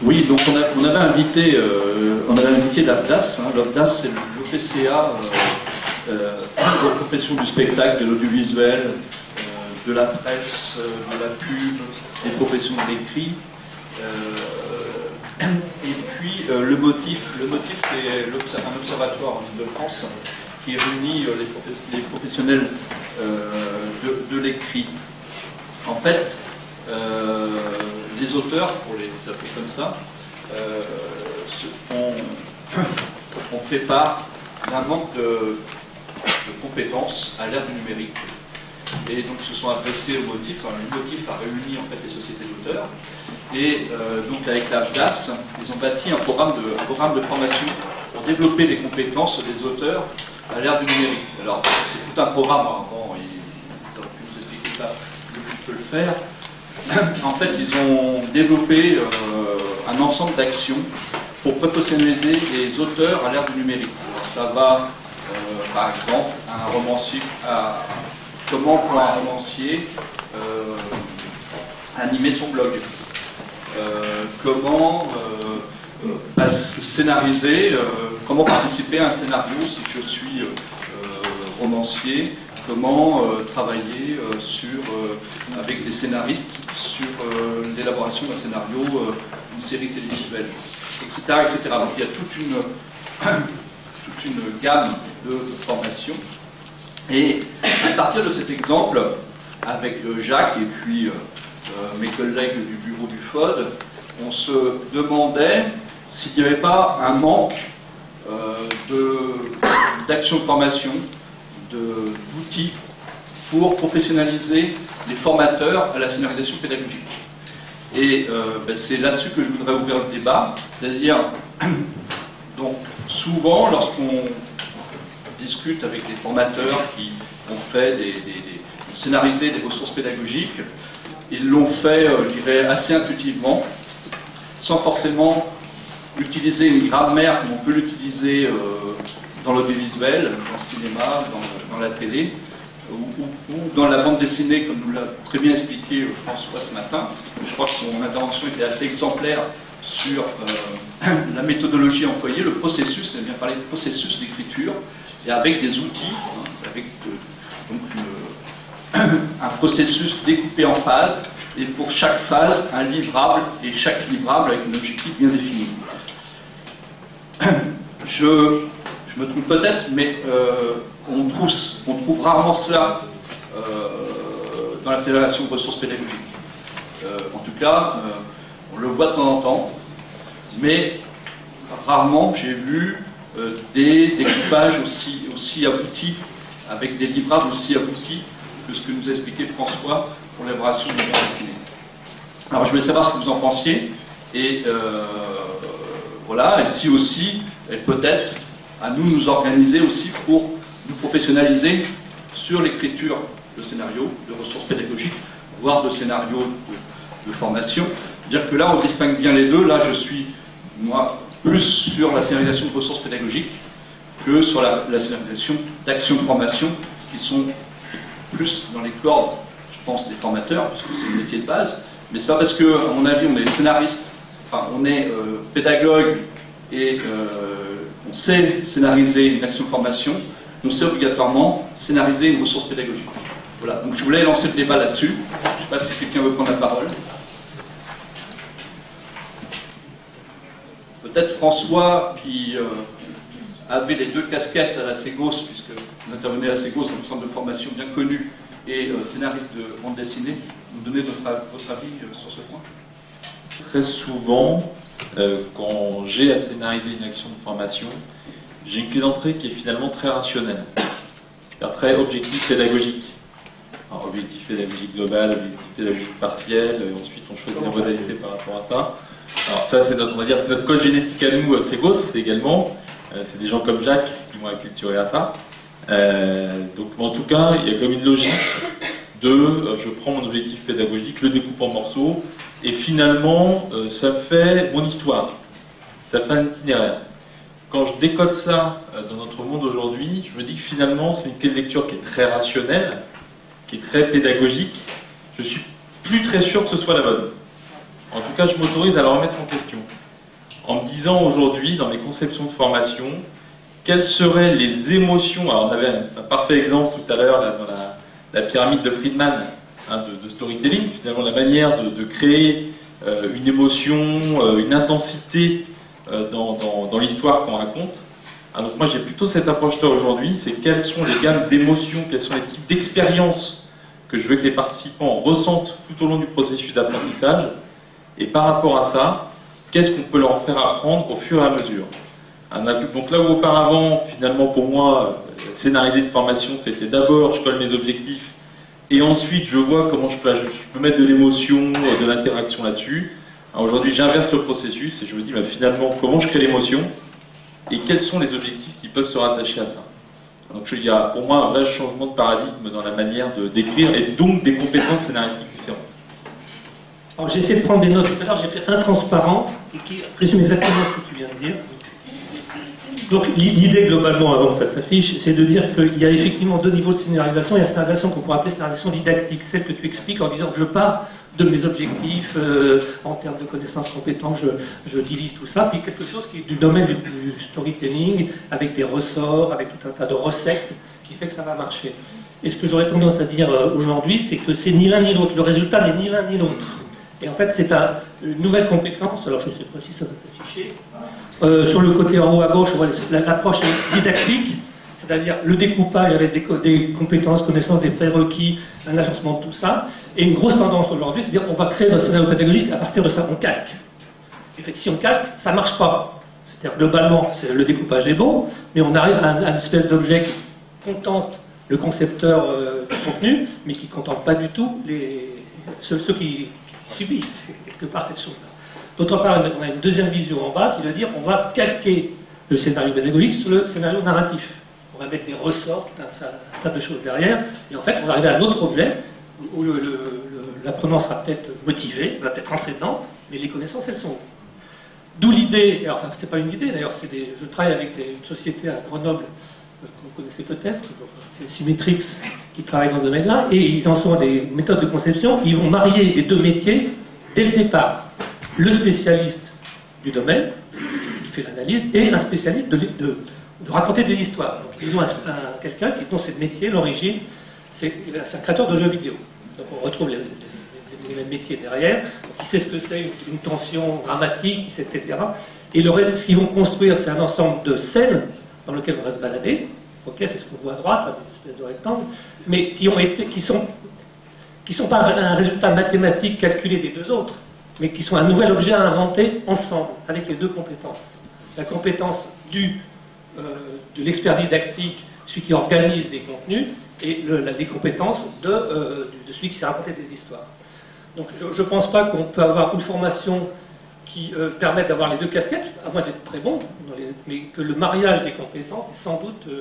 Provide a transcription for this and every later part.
Oui, donc on avait invité l'AFDAS. Hein. L'AFDAS, c'est l'OPCA de profession du spectacle, de l'audiovisuel, de la presse, de la pub, des professions de l'écrit. Et puis le motif c'est un observatoire en Ile-de-France qui réunit les professionnels de l'écrit. En fait, les auteurs, pour les appeler comme ça, ont fait part d'un manque de compétences à l'ère du numérique. Et donc se sont adressés au motif. Alors, le motif a réuni en fait les sociétés d'auteurs. Et donc avec l'AFDAS, ils ont bâti un programme de formation pour développer les compétences des auteurs à l'ère du numérique. Alors c'est tout un programme, bon, ils auraient pu nous expliquer ça, je peux le faire. En fait, ils ont développé un ensemble d'actions pour professionnaliser les auteurs à l'ère du numérique. Alors, ça va, par exemple, un romancier, comment pour un romancier animer son blog, comment scénariser, comment participer à un scénario si je suis romancier, comment travailler avec des scénaristes sur l'élaboration d'un scénario, une série télévisuelle, etc., etc. Donc il y a toute une gamme de formations. Et à partir de cet exemple, avec Jacques et puis mes collègues du bureau du FOD, on se demandait s'il n'y avait pas un manque d'action de formation, d'outils pour professionnaliser les formateurs à la scénarisation pédagogique. Et c'est là-dessus que je voudrais ouvrir le débat, c'est-à-dire, donc souvent lorsqu'on discute avec des formateurs qui ont fait ont scénarisé des ressources pédagogiques, ils l'ont fait, je dirais, assez intuitivement, sans forcément utiliser une grammaire comme on peut l'utiliser dans l'audiovisuel, dans le cinéma, dans la télé, ou dans la bande dessinée, comme nous l'a très bien expliqué François ce matin. Je crois que son intervention était assez exemplaire sur la méthodologie employée, le processus, il a bien parlé de processus d'écriture, et avec des outils, avec un processus découpé en phases, et pour chaque phase, un livrable, et chaque livrable avec un objectif bien défini. Je me trompe peut-être, mais on trouve rarement cela dans la scénarisation de ressources pédagogiques. En tout cas, on le voit de temps en temps, mais rarement j'ai vu des découpages aussi aboutis, avec des livrables aussi aboutis que ce que nous a expliqué François pour l'élaboration de bande dessinée. Alors je voulais savoir ce que vous en pensiez, et voilà, et si aussi, et peut-être à nous organiser aussi pour nous professionnaliser sur l'écriture de scénarios, de ressources pédagogiques, voire de scénarios de formation. C'est-à-dire que là, on distingue bien les deux. Là, je suis, moi, plus sur la scénarisation de ressources pédagogiques que sur la scénarisation d'actions de formation, qui sont plus dans les cordes, je pense, des formateurs, parce que c'est le métier de base. Mais c'est pas parce que, à mon avis, on est scénariste, enfin, on est pédagogue et on sait scénariser une action de formation, on sait obligatoirement scénariser une ressource pédagogique. Voilà, donc je voulais lancer le débat là-dessus. Je ne sais pas si quelqu'un veut prendre la parole. Peut-être François, qui avait les deux casquettes à la Ségos, puisque vous intervenez à la Ségos, un centre de formation bien connu, et scénariste de bande dessinée, nous donner votre avis sur ce point. Très souvent, quand j'ai à scénariser une action de formation, j'ai une clé d'entrée qui est finalement très rationnelle, très objectif pédagogique. Alors, objectif pédagogique global, objectif pédagogique partiel, et ensuite on choisit la modalité par rapport à ça. Alors ça, c'est notre, on va dire, c'est notre code génétique à nous, Ségos également. C'est des gens comme Jacques qui m'ont acculturé à ça. Donc, en tout cas, il y a comme une logique de je prends mon objectif pédagogique, je le découpe en morceaux, et finalement, ça fait mon histoire. Ça fait un itinéraire. Quand je décode ça dans notre monde aujourd'hui, je me dis que finalement, c'est une clé de lecture qui est très rationnelle, qui est très pédagogique. Je suis plus très sûr que ce soit la bonne. En tout cas, je m'autorise à le remettre en question. En me disant aujourd'hui, dans mes conceptions de formation, quelles seraient les émotions. Alors, on avait un parfait exemple tout à l'heure dans la pyramide de Friedman, hein, de storytelling, finalement, la manière de créer une émotion, une intensité dans l'histoire qu'on raconte. Alors, moi, j'ai plutôt cette approche-là aujourd'hui, c'est quelles sont les gammes d'émotions, quels sont les types d'expériences que je veux que les participants ressentent tout au long du processus d'apprentissage, et par rapport à ça, qu'est-ce qu'on peut leur faire apprendre au fur et à mesure. Donc là où auparavant, finalement pour moi, scénariser une formation, c'était d'abord je colle mes objectifs, et ensuite je vois comment je peux mettre de l'émotion, de l'interaction là-dessus. Aujourd'hui, j'inverse le processus, et je me dis finalement comment je crée l'émotion, et quels sont les objectifs qui peuvent se rattacher à ça. Donc il y a pour moi un vrai changement de paradigme dans la manière d'écrire, et donc des compétences scénaristiques différentes. Alors j'ai essayé de prendre des notes tout à l'heure, j'ai fait un transparent qui résume exactement ce que tu viens de dire. Donc l'idée globalement, avant que ça s'affiche, c'est de dire qu'il y a effectivement deux niveaux de scénarisation. Il y a la scénarisation qu'on pourrait appeler scénarisation didactique, celle que tu expliques en disant que je pars de mes objectifs en termes de connaissances, compétences, je divise tout ça, puis quelque chose qui est du domaine du storytelling, avec des ressorts, avec tout un tas de recettes, qui fait que ça va marcher. Et ce que j'aurais tendance à dire aujourd'hui, c'est que c'est ni l'un ni l'autre. Le résultat n'est ni l'un ni l'autre. Et en fait, c'est une nouvelle compétence, alors je ne sais pas si ça va s'afficher. Sur le côté en haut à gauche, on voit l'approche didactique, c'est-à-dire le découpage avec des compétences, connaissances, des prérequis, un agencement de tout ça. Et une grosse tendance aujourd'hui, c'est-à-dire qu'on va créer notre scénario pédagogique à partir de ça, on calque. Et fait, si on calque, ça ne marche pas. C'est-à-dire globalement, le découpage est bon, mais on arrive à une espèce d'objet qui contente le concepteur du contenu, mais qui ne contente pas du tout ceux qui subissent quelque part cette chose-là. D'autre part, on a une deuxième vision en bas qui veut dire on va calquer le scénario pédagogique sur le scénario narratif. On va mettre des ressorts, tout un tas de choses derrière, et en fait, on va arriver à un autre objet où l'apprenant sera peut-être motivé, il va peut-être rentrer dedans, mais les connaissances, elles sont. D'où l'idée, enfin, c'est pas une idée d'ailleurs, je travaille avec une société à Grenoble que vous connaissez peut-être, c'est Symmetrix qui travaille dans ce domaine-là, et ils en sont à des méthodes de conception, ils vont marier les deux métiers dès le départ. Le spécialiste du domaine, qui fait l'analyse, et un spécialiste de raconter des histoires. Donc ils ont quelqu'un dont c'est le métier, l'origine, c'est un créateur de jeux vidéo. Donc on retrouve les mêmes métiers derrière, donc il sait ce que c'est, une tension dramatique, il sait, etc. Et ce qu'ils vont construire, c'est un ensemble de scènes dans lequel on va se balader. Ok, c'est ce qu'on voit à droite, des espèces de rectangles, mais qui sont pas un résultat mathématique calculé des deux autres, mais qui sont un nouvel objet à inventer ensemble, avec les deux compétences. La compétence de l'expert didactique, celui qui organise des contenus, et les compétences de celui qui sait raconter des histoires. Donc je ne pense pas qu'on peut avoir une formation qui permette d'avoir les deux casquettes, à moins d'être très bon, mais que le mariage des compétences est sans doute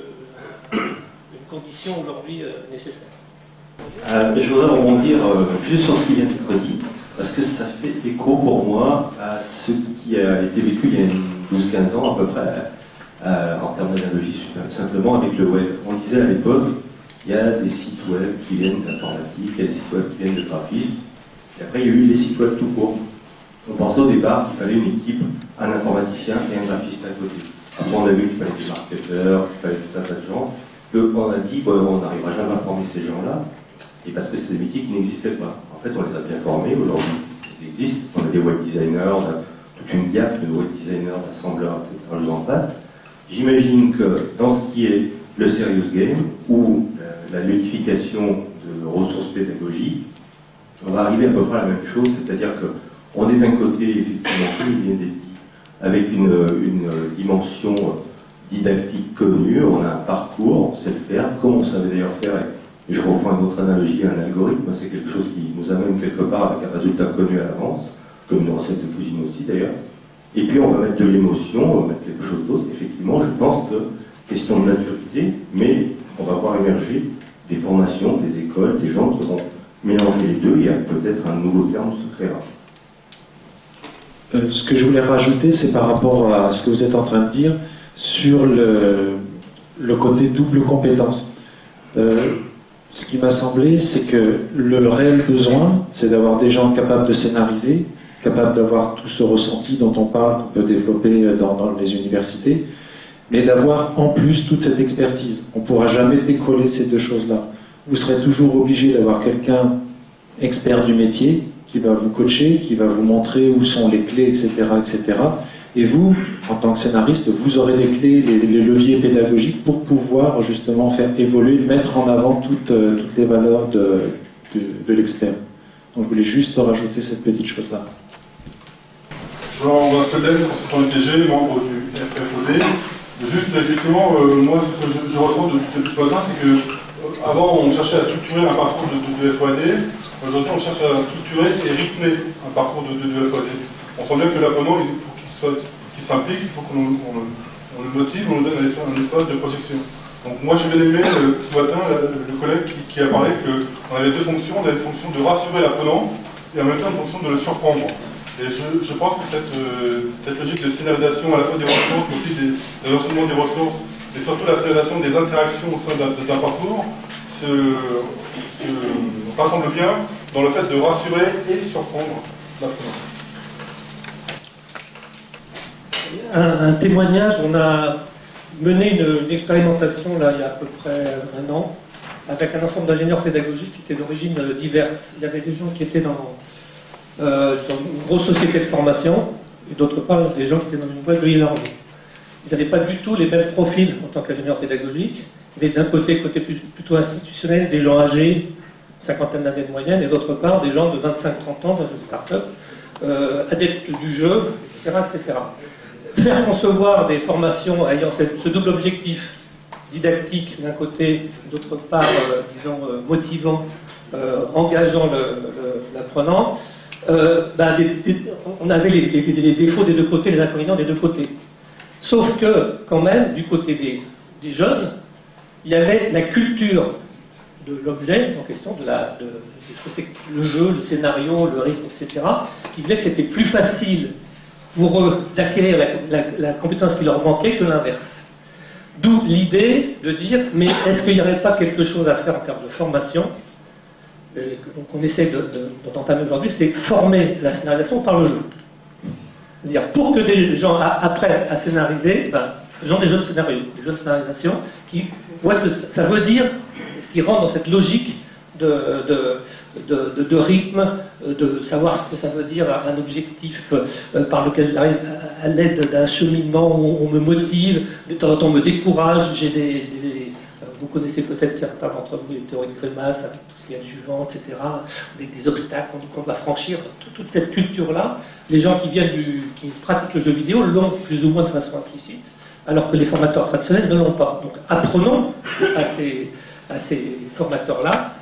une condition aujourd'hui nécessaire. Je voudrais rebondir juste sur ce qui vient d'être dit, parce que ça fait écho pour moi à ce qui a été vécu il y a 12-15 ans à peu près, en termes d'analogie, simplement avec le web. On disait à l'époque, il y a des sites web qui viennent d'informatique, il y a des sites web qui viennent de graphistes, et après il y a eu des sites web tout court. On pensait au départ qu'il fallait une équipe, un informaticien et un graphiste à côté. Après on a vu qu'il fallait des marketeurs, qu'il fallait tout un tas de gens, qu'on a dit on n'arrivera jamais à former ces gens-là, et parce que c'est des métiers qui n'existaient pas. En fait, on les a bien formés, aujourd'hui, ils existent. On a des web designers, on a toute une gamme de web designers, d'assembleurs, etc. Je vous en passe. J'imagine que dans ce qui est le serious game, ou la ludification de ressources pédagogiques, on va arriver à peu près à la même chose, c'est-à-dire qu'on est d'un côté, effectivement, comme il vient d'être dit, avec une dimension didactique connue, on a un parcours, on sait le faire, comme on savait d'ailleurs faire. Et je reprends une autre analogie à un algorithme, c'est quelque chose qui nous amène quelque part avec un résultat connu à l'avance, comme une recette de cuisine aussi d'ailleurs. Et puis on va mettre de l'émotion, on va mettre quelque chose d'autre. Effectivement, je pense que, question de maturité, mais on va voir émerger des formations, des écoles, des gens qui vont mélanger les deux, et peut-être un nouveau terme se créera. Ce que je voulais rajouter, c'est par rapport à ce que vous êtes en train de dire sur le côté double compétence. Ce qui m'a semblé, c'est que le réel besoin, c'est d'avoir des gens capables de scénariser capable d'avoir tout ce ressenti dont on parle, qu'on peut développer dans les universités, mais d'avoir en plus toute cette expertise. On ne pourra jamais décoller ces deux choses-là. Vous serez toujours obligé d'avoir quelqu'un expert du métier qui va vous coacher, qui va vous montrer où sont les clés, etc., etc. Et vous, en tant que scénariste, vous aurez les clés, les leviers pédagogiques pour pouvoir justement faire évoluer, mettre en avant toutes les valeurs de l'expert. Donc je voulais juste rajouter cette petite chose-là. Jean Vastelem, consultant UTG, membre du FFOD. Juste, effectivement, moi, ce que je ressens depuis ce matin, c'est que avant, on cherchait à structurer un parcours de FOD. Aujourd'hui, on cherche à structurer et rythmer un parcours de FOD. On sent bien que l'apprenant, il faut qu'il s'implique, il faut qu'on le motive, on lui donne un espace de projection. Donc moi, j'ai bien aimé ce matin le collègue qui a parlé qu'on avait deux fonctions. On avait une fonction de rassurer l'apprenant et en même temps une fonction de le surprendre. Et je pense que cette logique de scénarisation à la fois des ressources, mais aussi des enseignements des ressources, et surtout la scénarisation des interactions au sein d'un parcours, se rassemble bien dans le fait de rassurer et surprendre l'apprenant. Un témoignage, on a mené une expérimentation là, il y a à peu près un an, avec un ensemble d'ingénieurs pédagogiques qui étaient d'origine diverses. Il y avait des gens qui étaient dans une grosse société de formation, et d'autre part des gens qui étaient dans une boîte de e-learning. Ils n'avaient pas du tout les mêmes profils en tant qu'ingénieurs pédagogiques. Il y avait d'un côté plutôt institutionnel, des gens âgés, cinquantaine d'années de moyenne, et d'autre part des gens de 25-30 ans dans une start-up, adeptes du jeu, etc., etc. Faire concevoir des formations ayant ce double objectif didactique d'un côté, d'autre part, disons, motivant, engageant l'apprenant, on avait les défauts des deux côtés, les inconvénients des deux côtés. Sauf que, quand même, du côté des jeunes, il y avait la culture de l'objet en question, de ce que c'est que le jeu, le scénario, le rythme, etc., qui disait que c'était plus facile pour eux d'acquérir la compétence qui leur manquait que l'inverse. D'où l'idée de dire, mais est-ce qu'il n'y aurait pas quelque chose à faire en termes de formation qu'on essaie d'entamer aujourd'hui, c'est former la scénarisation par le jeu. C'est-à-dire, pour que des gens apprennent à scénariser, faisons des jeux de scénario, des jeux de scénarisation qui voient ce que ça veut dire, qui rentrent dans cette logique de rythme, de savoir ce que ça veut dire un objectif par lequel j'arrive à l'aide d'un cheminement où on me motive, de temps en temps on me décourage, vous connaissez peut-être certains d'entre vous les théories de Crémas, avec tout ce qui est adjuvant, etc., des obstacles qu'on doit franchir, toute cette culture-là, les gens qui pratiquent le jeu vidéo l'ont plus ou moins de façon implicite, alors que les formateurs traditionnels ne l'ont pas. Donc apprenons à ces formateurs-là,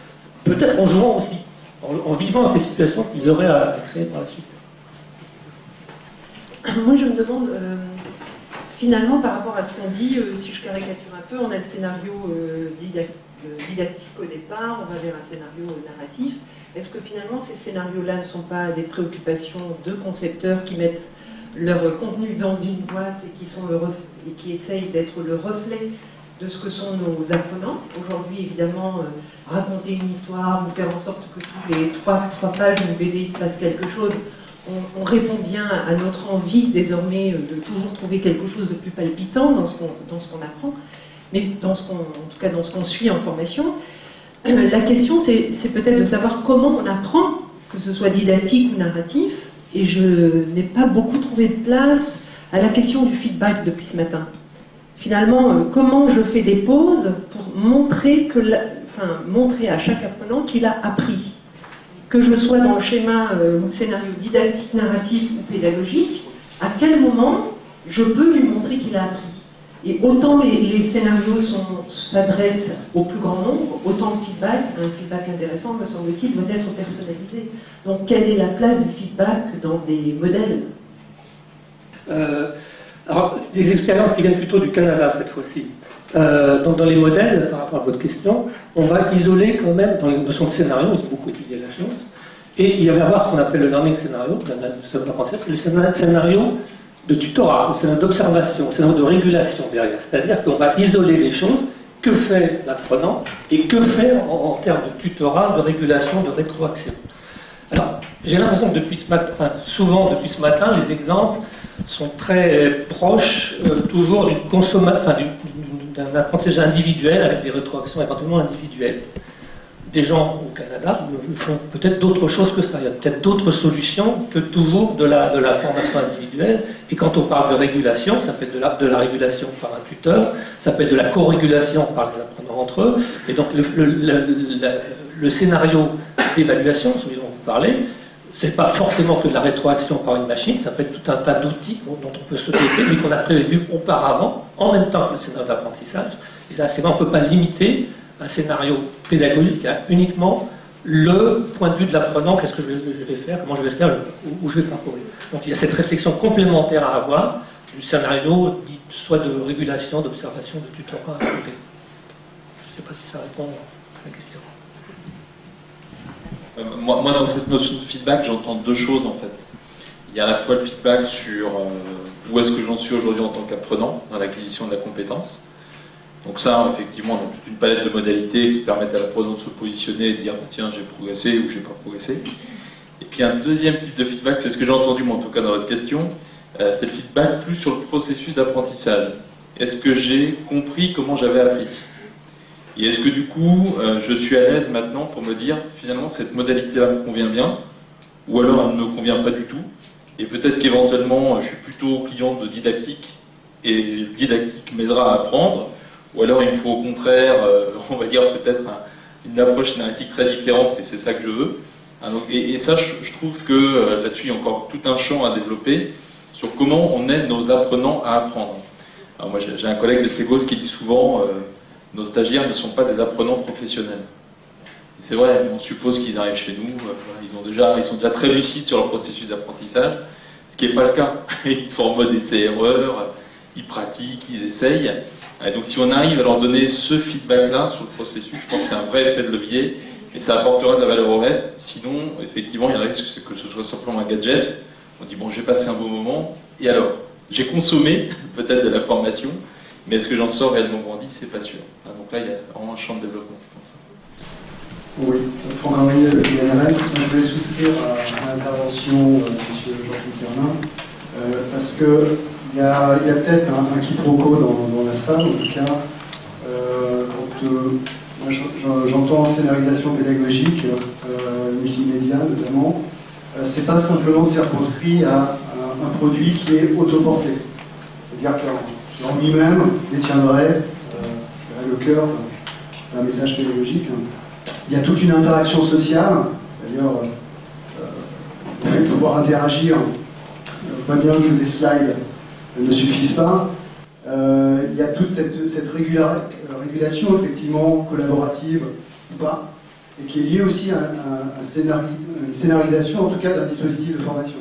peut-être en jouant aussi, en vivant ces situations qu'ils auraient à créer par la suite. Moi, je me demande, finalement, par rapport à ce qu'on dit, si je caricature un peu, on a le scénario didactique au départ, on va vers un scénario narratif. Est-ce que finalement, ces scénarios-là ne sont pas des préoccupations de concepteurs qui mettent leur contenu dans une boîte et qui essayent d'être le reflet de ce que sont nos apprenants? Aujourd'hui, évidemment, raconter une histoire, ou faire en sorte que tous les trois pages d'une BD, il se passe quelque chose, on répond bien à notre envie désormais de toujours trouver quelque chose de plus palpitant dans ce qu'on apprend, mais en tout cas dans ce qu'on suit en formation. La question, c'est peut-être de savoir comment on apprend, que ce soit didactique ou narratif, et je n'ai pas beaucoup trouvé de place à la question du feedback depuis ce matin. Finalement, comment je fais des pauses pour montrer à chaque apprenant qu'il a appris. Que je sois dans le schéma ou scénario didactique, narratif ou pédagogique, à quel moment je peux lui montrer qu'il a appris. Et autant les scénarios s'adressent au plus grand nombre, autant un feedback intéressant, me semble-t-il, doit être personnalisé. Donc quelle est la place du feedback dans des modèles? Alors, des expériences qui viennent plutôt du Canada cette fois-ci. Donc dans les modèles, par rapport à votre question, on va isoler quand même, dans les notions de scénario, ils ont beaucoup étudié la chose, et il va y avoir ce qu'on appelle le learning scénario, le scénario de tutorat, le scénario d'observation, le scénario de régulation derrière. C'est-à-dire qu'on va isoler les choses, que fait l'apprenant, et que faire en termes de tutorat, de régulation, de rétroaction. Alors, j'ai l'impression que depuis ce matin, enfin, souvent depuis ce matin, les exemples sont très proches toujours d'une consommation, enfin, d'un apprentissage individuel avec des rétroactions éventuellement individuelles. Des gens au Canada font peut-être d'autres choses que ça. Il y a peut-être d'autres solutions que toujours de la formation individuelle. Et quand on parle de régulation, ça peut être de la régulation par un tuteur, ça peut être de la co-régulation par les apprenants entre eux. Et donc le scénario d'évaluation, celui dont vous parlez, c'est pas forcément que de la rétroaction par une machine, ça peut être tout un tas d'outils dont on peut se doter, mais qu'on a prévu auparavant, en même temps que le scénario d'apprentissage. Et là, c'est vrai, on ne peut pas limiter un scénario pédagogique à uniquement le point de vue de l'apprenant, qu'est-ce que je vais faire, comment je vais le faire, où je vais parcourir. Donc il y a cette réflexion complémentaire à avoir du scénario dit soit de régulation, d'observation, de tutorat à côté. Je ne sais pas si ça répond à la question. Moi, dans cette notion de feedback, j'entends deux choses en fait. Il y a à la fois le feedback sur où est-ce que j'en suis aujourd'hui en tant qu'apprenant dans l'acquisition de la compétence. Donc ça, effectivement, on a toute une palette de modalités qui permettent à l'apprenant de se positionner et de dire bah, tiens, j'ai progressé ou j'ai pas progressé. Et puis un deuxième type de feedback, c'est ce que j'ai entendu moi en tout cas dans votre question, c'est le feedback plus sur le processus d'apprentissage. Est-ce que j'ai compris comment j'avais appris ? Et est-ce que du coup, je suis à l'aise maintenant pour me dire finalement cette modalité-là me convient bien, ou alors elle ne me convient pas du tout, et peut-être qu'éventuellement je suis plutôt client de didactique, et le didactique m'aidera à apprendre, ou alors il me faut au contraire, on va dire peut-être une approche scénaristique très différente, et c'est ça que je veux. Et ça, je trouve que là-dessus, il y a encore tout un champ à développer sur comment on aide nos apprenants à apprendre. Alors moi, j'ai un collègue de Ségos qui dit souvent nos stagiaires ne sont pas des apprenants professionnels. C'est vrai, on suppose qu'ils arrivent chez nous, ils sont déjà très lucides sur leur processus d'apprentissage, ce qui n'est pas le cas. Ils sont en mode essai-erreur, ils pratiquent, ils essayent. Et donc si on arrive à leur donner ce feedback-là sur le processus, je pense que c'est un vrai effet de levier, et ça apportera de la valeur au reste. Sinon, effectivement, il y a le risque que ce soit simplement un gadget. On dit, bon, j'ai passé un bon moment, et alors, j'ai consommé peut-être de la formation, mais est-ce que j'en sors réellement grandi? C'est pas sûr. Donc là, il y a vraiment un champ de développement, je pense. Oui, Franck-Henri de l'INRS. Je vais souscrire à l'intervention de M. Jean-Philippe Fermin, parce qu'il y a peut-être un quiproquo dans la salle, en tout cas, quand j'entends scénarisation pédagogique, multimédia notamment, c'est pas simplement circonscrit à un produit qui est autoporté. C'est-à-dire qu'en lui-même détiendrait le cœur d'un message pédagogique. Il y a toute une interaction sociale, c'est-à-dire le fait de pouvoir interagir, pas bien que des slides ne suffisent pas. Il y a toute cette régulation effectivement collaborative ou pas, et qui est liée aussi à une scénarisation en tout cas d'un dispositif de formation.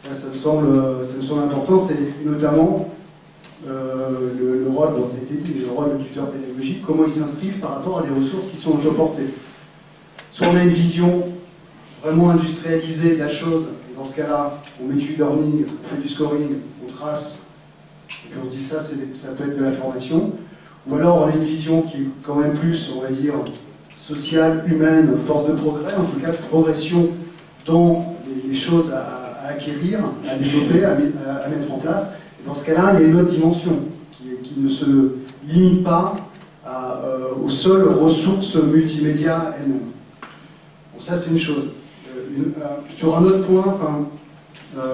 Là, ça me semble important, c'est notamment le rôle, dans cette étude, le rôle de tuteur pédagogique, comment ils s'inscrivent par rapport à des ressources qui sont autoportées. Soit on a une vision vraiment industrialisée de la chose, et dans ce cas-là, on met du learning, on fait du scoring, on trace, et puis on se dit ça peut être de la formation. Ou alors on a une vision qui est quand même plus, on va dire, sociale, humaine, force de progrès, en tout cas de progression dans les choses à acquérir, à développer, à mettre en place. Dans ce cas-là, il y a une autre dimension qui ne se limite pas aux seules ressources multimédia elles-mêmes. Bon, ça, c'est une chose. Sur un autre point,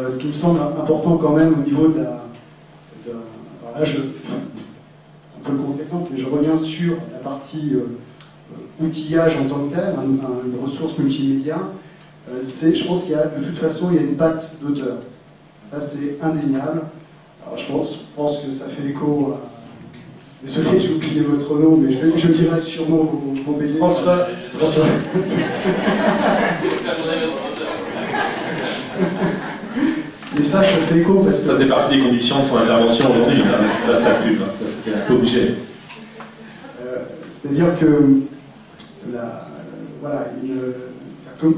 ce qui me semble important quand même au niveau de la... alors là, un peu le contre-exemple, mais je reviens sur la partie outillage en tant que tel, une ressource multimédia. Je pense qu'il y a, de toute façon, il y a une patte d'auteur. Ça, c'est indéniable. Alors, je pense que ça fait écho à... Désolé, j'ai oublié votre nom, mais je dirai sûrement vos bébés. François. Mais ça fait écho parce que... Ça, c'est partie des conditions de son intervention aujourd'hui. Là, ça pub, c'est un peu obligé. C'est-à-dire que... voilà,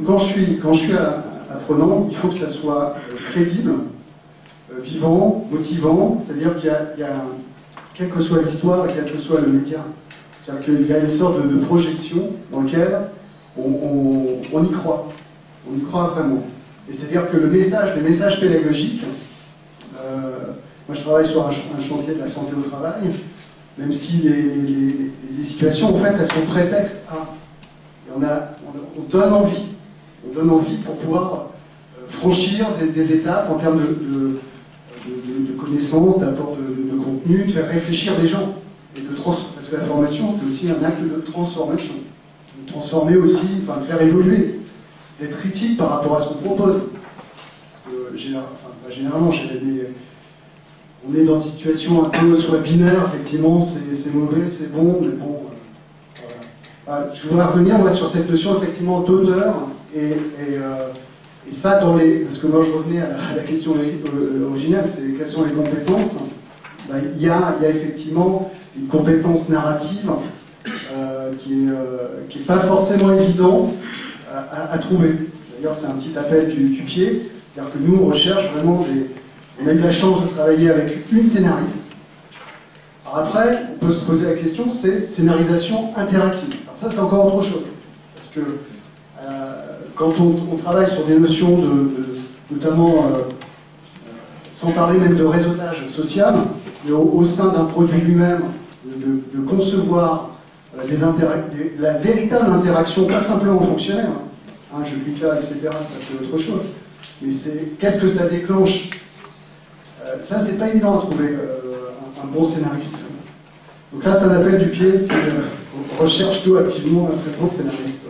quand je suis apprenant, il faut que ça soit crédible, vivant, motivant, c'est-à-dire qu'il y a, quelle que soit l'histoire et quel que soit le média, c'est-à-dire qu'il y a une sorte de projection dans laquelle on y croit. on y croit vraiment. Et c'est-à-dire que les messages pédagogiques, moi je travaille sur un chantier de la santé au travail, même si les situations, en fait, elles sont prétexte à. Et on donne envie pour pouvoir franchir des étapes en termes de connaissances, d'apport de contenu, de faire réfléchir les gens. Et parce que la formation, c'est aussi un acte de transformation. De transformer aussi, enfin de faire évoluer, d'être critique par rapport à ce qu'on propose. Parce que, généralement, on est dans une situation un peu soit binaire, effectivement, c'est mauvais, c'est bon, mais bon. Voilà. Je voudrais revenir moi, sur cette notion effectivement d'auteur et ça dans parce que moi je revenais à la question originale, c'est quelles sont les compétences. Il y a effectivement une compétence narrative qui est pas forcément évident à trouver. D'ailleurs c'est un petit appel du pied, c'est-à-dire que nous on recherche vraiment on a eu la chance de travailler avec une scénariste. Alors après, on peut se poser la question, c'est scénarisation interactive. Alors ça, c'est encore autre chose. Parce que quand on travaille sur des notions notamment, sans parler même de réseautage social, mais au sein d'un produit lui-même, de concevoir la véritable interaction, pas simplement fonctionnelle, hein, je clique là, etc., ça c'est autre chose. Mais qu'est-ce que ça déclenche? Ça, c'est pas évident à trouver un bon scénariste. Donc là, ça m'appelle du pied, on recherche tout activement un très bon scénariste.